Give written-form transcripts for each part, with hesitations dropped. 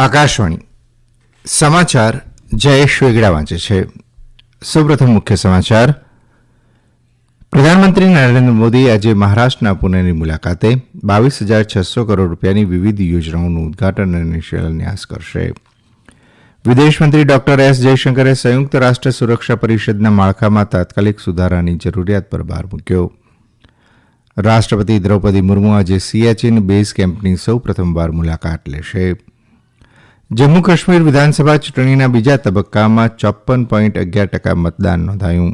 આકાશવાણી સમાચાર જયેશ વેગડા વાંચે છે. સૌપ્રથમ મુખ્ય સમાચાર. પ્રધાનમંત્રી નરેન્દ્ર મોદી આજે મહારાષ્ટ્રના પુણેની મુલાકાતે 22,600 કરોડ રૂપિયાની વિવિધ યોજનાઓનું ઉદઘાટન અને શિલાન્યાસ કરશે. વિદેશમંત્રી ડોક્ટર એસ જયશંકરે સંયુક્ત રાષ્ટ્ર સુરક્ષા પરિષદના માળખામાં તાત્કાલિક સુધારાની જરૂરિયાત પર ભાર મૂક્યો. રાષ્ટ્રપતિ દ્રૌપદી મુર્મુ આજે સિયાચીન બેઝ કેમ્પની સૌ પ્રથમવાર મુલાકાત લેશે. જમ્મુ કાશ્મીર વિધાનસભા ચૂંટણીના બીજા તબક્કામાં 54.11% મતદાન નોંધાયું.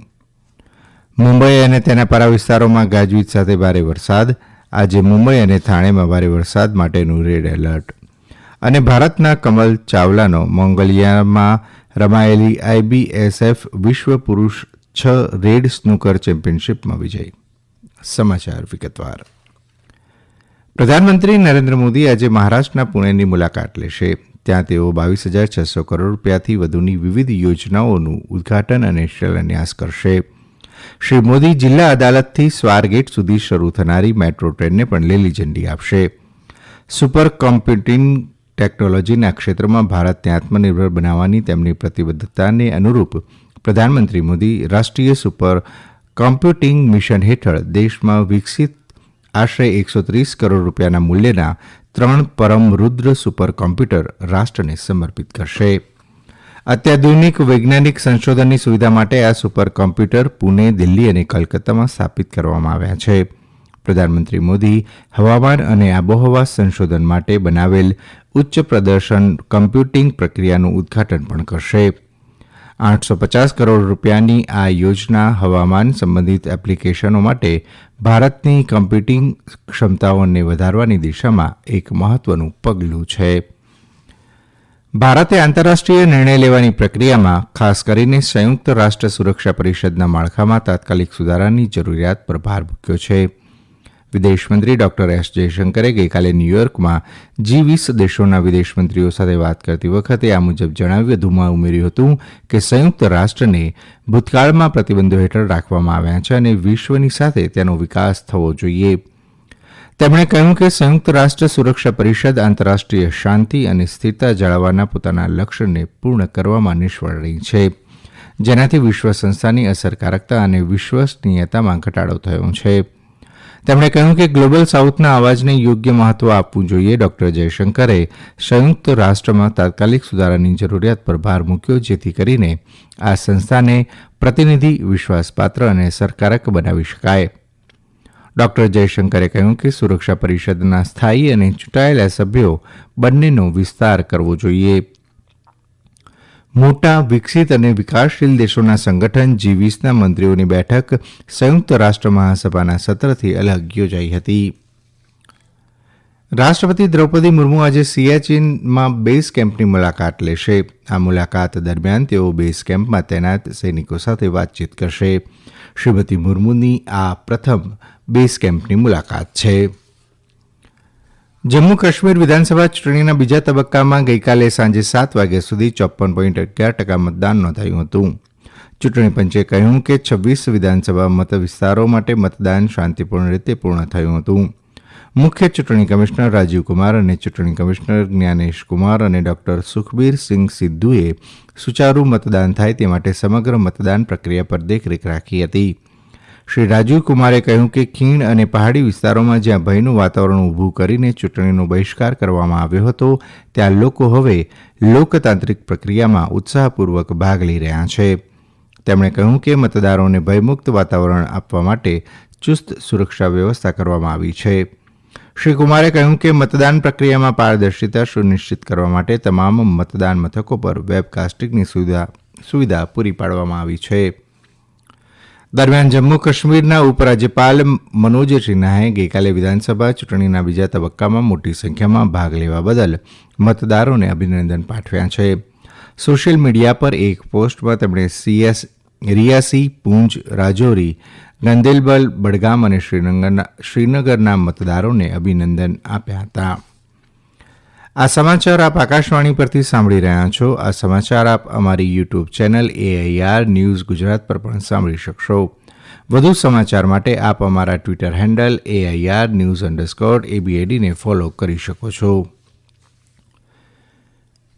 મુંબઈ અને તેના પારા વિસ્તારોમાં ગાજવીજ સાથે ભારે વરસાદ. આજે મુંબઈ અને થાણેમાં ભારે વરસાદ માટેનું રેડ એલર્ટ. અને ભારતના કમલ ચાવલાનો મોંગોલિયામાં રમાયેલી IBSF વિશ્વ પુરૂષ 6 રેડ સ્નૂકર ચેમ્પિયનશિપમાં વિજય. સમાચાર વિગતવાર. પ્રધાનમંત્રી નરેન્દ્ર મોદી આજે મહારાષ્ટ્રના પુણેની મુલાકાત લેશે. ત્યાં તેઓ 22,600 કરોડ રૂપિયાથી વધુની વિવિધ યોજનાઓનું ઉદઘાટન અને શિલાન્યાસ કરશે. શ્રી મોદી જિલ્લા અદાલતથી સ્વારગેટ સુધી શરૂ થનારી મેટ્રો ટ્રેનને પણ લીલી ઝંડી આપશે. સુપર કોમ્પ્યુટિંગ ટેકનોલોજીના ક્ષેત્રમાં ભારતને આત્મનિર્ભર બનાવવાની તેમની પ્રતિબદ્ધતાને અનુરૂપ પ્રધાનમંત્રી મોદી રાષ્ટ્રીય સુપર કોમ્પ્યુટિંગ મિશન હેઠળ દેશમાં વિકસિત આશરે 130 કરોડ રૂપિયાના મૂલ્યના 3 પરમ રુદ્ર સુપર કોમ્પ્યુટર રાષ્ટ્રને સમર્પિત કરશે. અત્યાધુનિક વૈજ્ઞાનિક સંશોધનની સુવિધા માટે આ સુપર કોમ્પ્યુટર પુણે, દિલ્હી અને કલકત્તામાં સ્થાપિત કરવામાં આવ્યા છે. પ્રધાનમંત્રી મોદી હવામાન અને આબોહવા સંશોધન માટે બનાવેલ ઉચ્ચ પ્રદર્શન કમ્પ્યુટિંગ પ્રક્રિયાનું ઉદઘાટન પણ કરશે. 850 કરોડ રૂપિયાની આ યોજના હવામાન સંબંધિત એપ્લિકેશનો માટે ભારતની કમ્પ્યુટિંગ ક્ષમતાઓને વધારવાની દિશામાં એક મહત્વનું પગલું છે. ભારતે આંતરરાષ્ટ્રીય નિર્ણય લેવાની પ્રક્રિયામાં ખાસ કરીને સંયુક્ત રાષ્ટ્ર સુરક્ષા પરિષદના માળખામાં તાત્કાલિક સુધારાની જરૂરિયાત પર ભાર મૂક્યો છે. વિદેશમંત્રી ડોક્ટર એસ જયશંકરે ગઈકાલે ન્યૂયોર્કમાં G20 દેશોના વિદેશમંત્રીઓ સાથે વાત કરતી વખતે આ મુજબ જણાવી વધુમાં ઉમેર્યું હતું કે સંયુક્ત રાષ્ટ્રને ભૂતકાળમાં પ્રતિબંધો હેઠળ રાખવામાં આવ્યા છે અને વિશ્વની સાથે તેનો વિકાસ થવો જોઈએ. તેમણે કહ્યું કે સંયુક્ત રાષ્ટ્ર સુરક્ષા પરિષદ આંતરરાષ્ટ્રીય શાંતિ અને સ્થિરતા જાળવવાના પોતાના લક્ષ્યને પૂર્ણ કરવામાં નિષ્ફળ રહી છે, જેનાથી વિશ્વ સંસ્થાની અસરકારકતા અને વિશ્વસનીયતામાં ઘટાડો થયો છે. તેમણે કહ્યું કે ગ્લોબલ સાઉથના અવાજને યોગ્ય મહત્વ આપવું જોઈએ. ડોક્ટર જયશંકરે સંયુક્ત રાષ્ટ્રમાં તાત્કાલિક સુધારાની જરૂરિયાત પર ભાર મૂક્યો, જેથી કરીને આ સંસ્થાને પ્રતિનિધિ, વિશ્વાસપાત્ર અને અસરકારક બનાવી શકાય. ડોક્ટર જયશંકરે કહ્યું કે સુરક્ષા પરિષદના સ્થાયી અને ચૂંટાયેલા સભ્યો બંનેનો વિસ્તાર કરવો જોઈએ. મોટા, વિકસિત અને વિકાસશીલ દેશોના સંગઠન G20ના મંત્રીઓની બેઠક સંયુક્ત રાષ્ટ્ર મહાસભાના સત્રથી અલગ યોજાઈ હતી. રાષ્ટ્રપતિ દ્રૌપદી મુર્મુ આજે સિયાચીનમાં બેઝ કેમ્પની મુલાકાત લેશે. આ મુલાકાત દરમિયાન તેઓ બેઝ કેમ્પમાં તૈનાત સૈનિકો સાથે વાતચીત કરશે. શ્રીમતી મુર્મુની આ પ્રથમ બેઝ કેમ્પની મુલાકાત છે. જમ્મુ કાશ્મીર વિધાનસભા ચૂંટણીના બીજા તબક્કામાં ગઈકાલે સાંજે 7 વાગ્યા સુધી 54.11% મતદાન નોંધાયું હતું. ચૂંટણી પંચે કહ્યું કે 26 વિધાનસભા મત વિસ્તારો માટે મતદાન શાંતિપૂર્ણ રીતે પૂર્ણ થયું હતું. મુખ્ય ચૂંટણી કમિશનર રાજીવ કુમાર અને ચૂંટણી કમિશનર જ્ઞાનેશ કુમાર અને ડોક્ટર સુખબીર સિંઘ સિદ્ધુએ સુચારૂ મતદાન થાય તે માટે સમગ્ર મતદાન પ્રક્રિયા પર દેખરેખ રાખી હતી. શ્રી રાજીવ કુમારે કહ્યું કે ખીણ અને પહાડી વિસ્તારોમાં જ્યાં ભયનું વાતાવરણ ઊભું કરીને ચૂંટણીનો બહિષ્કાર કરવામાં આવ્યો હતો, ત્યાં લોકો હવે લોકતાંત્રિક પ્રક્રિયામાં ઉત્સાહપૂર્વક ભાગ લઈ રહ્યા છે. તેમણે કહ્યું કે મતદારોને ભયમુક્ત વાતાવરણ આપવા માટે ચુસ્ત સુરક્ષા વ્યવસ્થા કરવામાં આવી છે. શ્રી કુમારે કહ્યું કે મતદાન પ્રક્રિયામાં પારદર્શિતા સુનિશ્ચિત કરવા માટે તમામ મતદાન મથકો પર વેબકાસ્ટિંગની સુવિધા પૂરી પાડવામાં આવી છે. દરમિયાન જમ્મુ કાશ્મીરના ઉપરાજ્યપાલ મનોજ સિન્હાએ ગઈકાલે વિધાનસભા ચૂંટણીના બીજા તબક્કામાં મોટી સંખ્યામાં ભાગ લેવા બદલ મતદારોને અભિનંદન પાઠવ્યા છે. સોશિયલ મીડિયા પર એક પોસ્ટમાં તેમણે રિયાસી, પૂંચ, રાજૌરી, ગંદેલબલ, બડગામ અને શ્રીનગરના મતદારોને અભિનંદન આપ્યા હતા. આ સમાચાર આપ આકાશવાણી પરથી સાંભળી રહ્યા છો. આ સમાચાર આપ અમારી YouTube channel AIR news Gujarat પર પણ સાંભળી શકશો. વધુ સમાચાર માટે આપ અમારા ટ્વિટર હેન્ડલ AIR_news_ABAD ને ફોલો કરી શકો છો.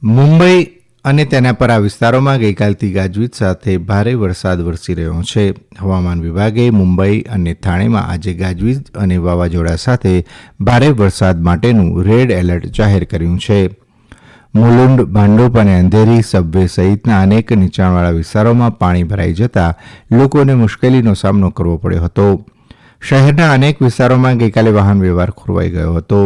મુંબઈ અને તેના પર આ વિસ્તારોમાં ગઈકાલથી ગાજવીજ સાથે ભારે વરસાદ વરસી રહ્યો છે. હવામાન વિભાગે મુંબઈ અને થાણેમાં આજે ગાજવીજ અને વાવાઝોડા સાથે ભારે વરસાદ માટેનું રેડ એલર્ટ જાહેર કર્યું છે. મુલુંડ, ભાંડુપ અને અંધેરી સબવે સહિતના અનેક નીચાણવાળા વિસ્તારોમાં પાણી ભરાઈ જતાં લોકોને મુશ્કેલીનો સામનો કરવો પડ્યો હતો. શહેરના અનેક વિસ્તારોમાં ગઈકાલે વાહન વ્યવહાર ખોરવાઈ ગયો હતો.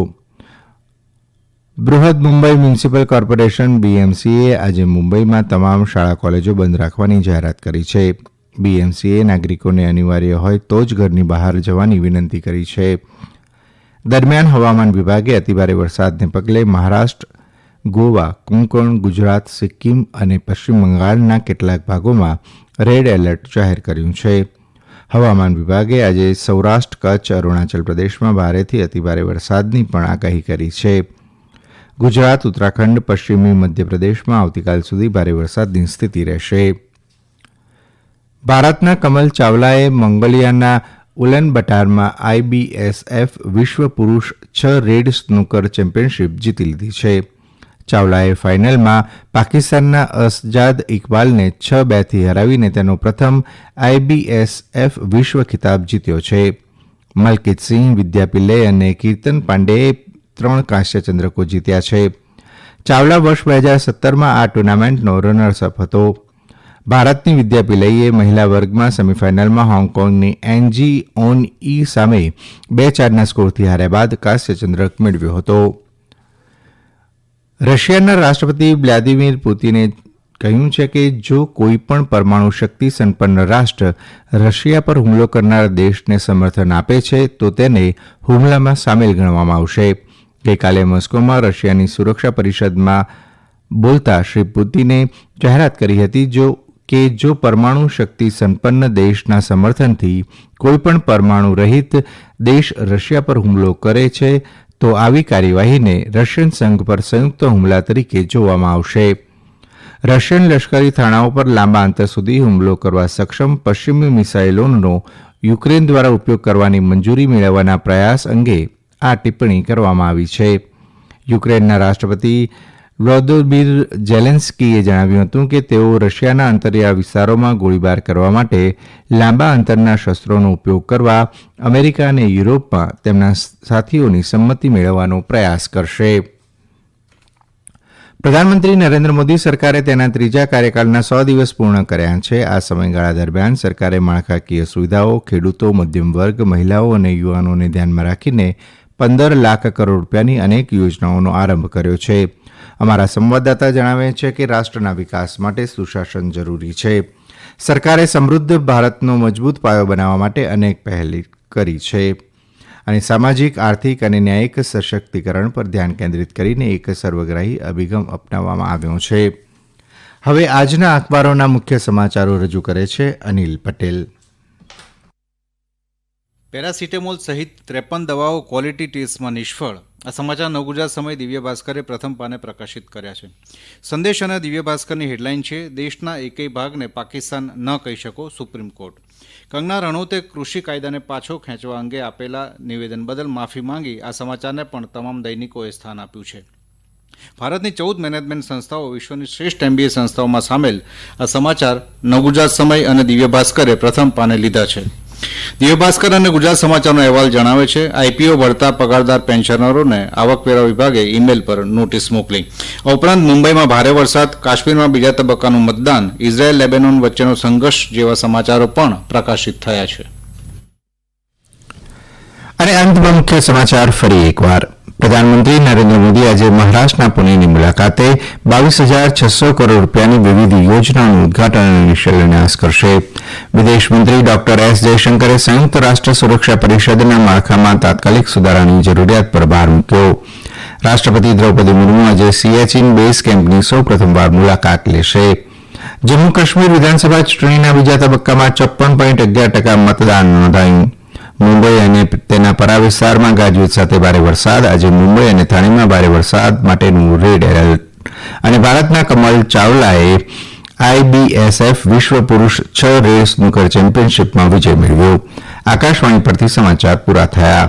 બૃહદ મુંબઈ મ્યુનિસિપલ કોર્પોરેશન BMCએ આજે મુંબઈમાં તમામ શાળા કોલેજો બંધ રાખવાની જાહેરાત કરી છે. BMCએ નાગરિકોને અનિવાર્ય હોય તો જ ઘરની બહાર જવાની વિનંતી કરી છે. દરમિયાન હવામાન વિભાગે અતિભારે વરસાદને પગલે મહારાષ્ટ્ર, ગોવા, કોંકણ, ગુજરાત, સિક્કિમ અને પશ્ચિમ બંગાળના કેટલાક ભાગોમાં રેડ એલર્ટ જાહેર કર્યું છે. હવામાન વિભાગે આજે સૌરાષ્ટ્ર, કચ્છ, અરુણાચલ પ્રદેશમાં ભારેથી અતિભારે વરસાદની પણ આગાહી કરી છે. ગુજરાત, ઉત્તરાખંડ, પશ્ચિમી મધ્યપ્રદેશમાં આવતીકાલ સુધી ભારે વરસાદની સ્થિતિ રહેશે. ભારતના કમલ ચાવલાએ મંગોલિયાના ઉલનબટારમાં IBSF વિશ્વ પુરૂષ 6 રેડ સ્નૂકર ચેમ્પિયનશિપ જીતી લીધી છે. ચાવલાએ ફાઇનલમાં પાકિસ્તાનના અસજાદ ઇકબાલને 6-2થી હરાવીને તેનો પ્રથમ IBSF વિશ્વ ખિતાબ જીત્યો છે. મલકિતસિંહ, વિદ્યા પિલ્લે અને કીર્તન પાંડેએ 3 કાંસ્ય ચંદ્રકો જીત્યા છે. ચાવલા વર્ષ 2017માં આ ટુર્નામેન્ટનો રનર્સઅપ હતો. ભારતની વિદ્યા પિલ્લઈએ મહિલા વર્ગમાં સેમીફાઇનલમાં હોંગકોંગની એન્જી ઓન ઈ સામે 2-4ના સ્કોરથી હાર્યા બાદ કાંસ્ય ચંદ્રક મેળવ્યો હતો. રશિયાના રાષ્ટ્રપતિ વ્લાદિમીર પુતિને કહ્યું છે કે જો કોઈપણ પરમાણુ શક્તિ સંપન્ન રાષ્ટ્ર રશિયા પર હુમલો કરનાર દેશને સમર્થન આપે છે તો તેને હુમલામાં સામેલ ગણવામાં આવશે. ગઈકાલે મોસ્કોમાં રશિયાની સુરક્ષા પરિષદમાં બોલતા શ્રી પુતિને જાહેરાત કરી હતી કે જો પરમાણુ શક્તિ સંપન્ન દેશના સમર્થનથી કોઈપણ પરમાણુ રહિત દેશ રશિયા પર હુમલો કરે છે તો આવી કાર્યવાહીને રશિયન સંઘ પર સંયુક્ત હુમલા તરીકે જોવામાં આવશે. રશિયન લશ્કરી થાણાઓ પર લાંબા અંતર સુધી હુમલો કરવા સક્ષમ પશ્ચિમી મિસાઇલોનો યુક્રેન દ્વારા ઉપયોગ કરવાની મંજૂરી મેળવવાના પ્રયાસ અંગે આ ટિપ્પણી કરવામાં આવી છે. યુક્રેનના રાષ્ટ્રપતિ વ્લોદિમીર ઝેલેન્સ્કીએ જણાવ્યું હતું કે તેઓ રશિયાના અંતરિયાળ વિસ્તારોમાં ગોળીબાર કરવા માટે લાંબા અંતરના શસ્ત્રોનો ઉપયોગ કરવા અમેરિકા અને યુરોપમાં તેમના સાથીઓની સંમતિ મેળવવાનો પ્રયાસ કરશે. પ્રધાનમંત્રી નરેન્દ્ર મોદી સરકારે તેના ત્રીજા કાર્યકાળના 100 દિવસ પૂર્ણ કર્યા છે. આ સમયગાળા દરમિયાન સરકારે માળખાકીય સુવિધાઓ, ખેડૂતો, મધ્યમ વર્ગ, મહિલાઓ અને યુવાનોને ધ્યાનમાં રાખીને 15 લાખ કરોડ રૂપિયાની અનેક યોજનાઓનો આરંભ કર્યો છે. અમારા સંવાદદાતા જણાવે છે કે રાષ્ટ્રના વિકાસ માટે સુશાસન જરૂરી છે. સરકારે સમૃદ્ધ ભારતનો મજબૂત પાયો બનાવવા માટે અનેક પહેલ કરી છે અને સામાજિક, આર્થિક અને ન્યાયિક સશક્તિકરણ પર ધ્યાન કેન્દ્રિત કરીને એક સર્વગ્રાહી અભિગમ અપનાવવામાં આવ્યો છે. હવે આજના અખબારોના મુખ્ય સમાચારો રજૂ કરે છે અનિલ પટેલ. પેરાસિટામોલ સહિત 53 દવાઓ ક્વોલિટી ટેસ્ટમાં નિષ્ફળ. આ સમાચાર નવગુજરાત સમય દિવ્ય ભાસ્કરે પ્રથમ પાને પ્રકાશિત કર્યા છે. સંદેશ અને દિવ્ય ભાસ્કરની હેડલાઇન છે, દેશના એકેય ભાગને પાકિસ્તાન ન કહી શકો સુપ્રીમ કોર્ટ. કંગના રનૌતે કૃષિ કાયદાને પાછો ખેંચવા અંગે આપેલા નિવેદન બદલ માફી માંગી આ સમાચારને પણ તમામ દૈનિકોએ સ્થાન આપ્યું છે. ભારતની 14 મેનેજમેન્ટ સંસ્થાઓ વિશ્વની શ્રેષ્ઠ MBA સંસ્થાઓમાં સામેલ. આ સમાચાર નવગુજરાત સમય અને દિવ્ય ભાસ્કરે પ્રથમ પાને લીધા છે. દિવ્ય ભાસ્કર અને ગુજરાત સમાચારનો અહેવાલ જણાવે છે, IPO ભરતા પગારદાર પેન્શનરોને આવકવેરા વિભાગે ઈમેલ પર નોટિસ મોકલી. ઉપરાંત મુંબઈમાં ભારે વરસાદ, કાશ્મીરમાં બીજા તબક્કાનું મતદાન, ઇઝરાયેલ લેબેનોન વચ્ચેનો સંઘર્ષ જેવા સમાચારો પણ પ્રકાશિત થયા છે. અને અંતમાં મુખ્ય સમાચાર ફરી એકવાર. પ્રધાનમંત્રી નરેન્દ્ર મોદી આજે મહારાષ્ટ્રના પુણેની મુલાકાતે 22,600 કરોડ રૂપિયાની વિવિધ યોજનાઓનું ઉદઘાટન અને શિલાન્યાસ કરશે. વિદેશમંત્રી ડોક્ટર S જયશંકરે સંયુક્ત રાષ્ટ્ર સુરક્ષા પરિષદના માળખામાં તાત્કાલિક સુધારાની જરૂરિયાત પર ભાર મૂક્યો. રાષ્ટ્રપતિ દ્રૌપદી મુર્મુ આજે સિયાચીન બેઝ કેમ્પની સૌ પ્રથમવાર મુલાકાત લેશે. જમ્મુ કાશ્મીર વિધાનસભા ચૂંટણીના બીજા તબક્કામાં 54.11% મતદાન નોંધાયું. મુંબઈ અને તેના પરા વિસ્તારમાં ગાજવીજ સાથે ભારે વરસાદ. આજે મુંબઈ અને થાણેમાં ભારે વરસાદ માટેનું રેડ એલર્ટ. અને ભારતના કમલ ચાવલાએ IBSF વિશ્વ પુરૂષ 6 રેડ સ્નૂકર ચેમ્પિયનશિપમાં વિજય મેળવ્યો. આકાશવાણી પરથી સમાચાર પૂરા થયા.